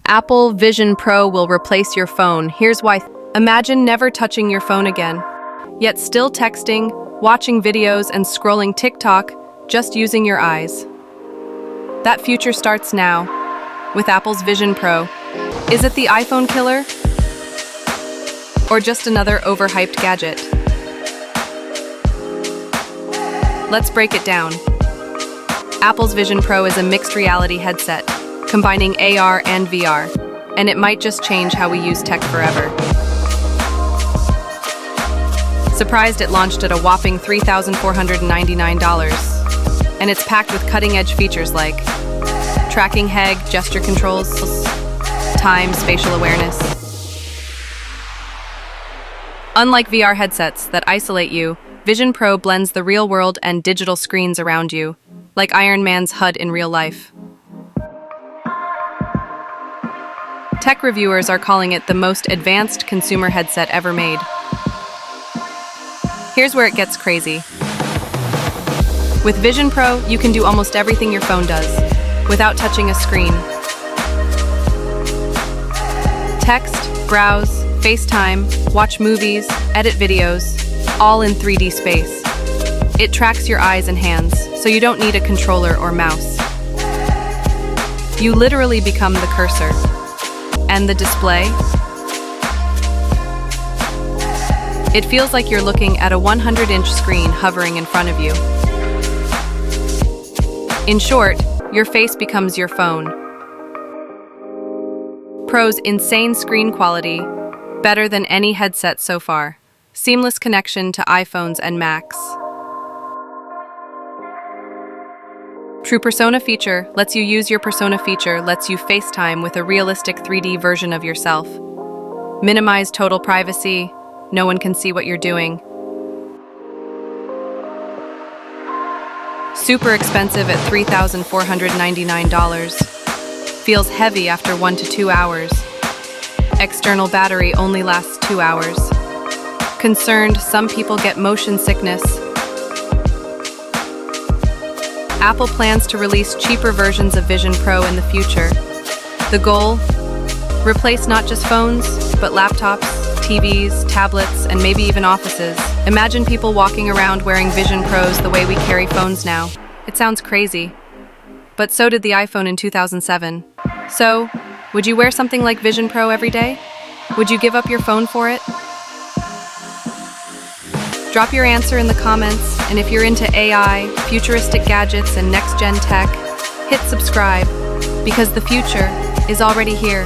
Apple Vision Pro will replace your phone. Here's why. Imagine never touching your phone again, yet still texting, watching videos, and scrolling TikTok, just using your eyes. That future starts now, with Apple's Vision Pro. Is it the iPhone killer? Or just another overhyped gadget? Let's break it down. Apple's Vision Pro is a mixed reality headset, combining AR and VR, and it might just change how we use tech forever. Surprised, it launched at a whopping $3,499, and it's packed with cutting-edge features like tracking HEG, gesture controls, time, spatial awareness. Unlike VR headsets that isolate you, Vision Pro blends the real world and digital screens around you, like Iron Man's HUD in real life. Tech reviewers are calling it the most advanced consumer headset ever made. Here's where it gets crazy. With Vision Pro, you can do almost everything your phone does, without touching a screen. Text, browse, FaceTime, watch movies, edit videos, all in 3D space. It tracks your eyes and hands, so you don't need a controller or mouse. You literally become the cursor. And the display? It feels like you're looking at a 100-inch screen hovering in front of you. In short, your face becomes your phone. Pro's insane screen quality, better than any headset so far. Seamless connection to iPhones and Macs. True Persona feature lets you use your Persona feature, lets you FaceTime with a realistic 3D version of yourself. Minimize total privacy, no one can see what you're doing. Super expensive at $3,499. Feels heavy after 1 to 2 hours. External battery only lasts 2 hours. Concerned, some people get motion sickness. Apple plans to release cheaper versions of Vision Pro in the future. The goal? Replace not just phones, but laptops, TVs, tablets, and maybe even offices. Imagine people walking around wearing Vision Pros the way we carry phones now. It sounds crazy. But so did the iPhone in 2007. So, would you wear something like Vision Pro every day? Would you give up your phone for it? Drop your answer in the comments, and if you're into AI, futuristic gadgets, and next-gen tech, hit subscribe, because the future is already here.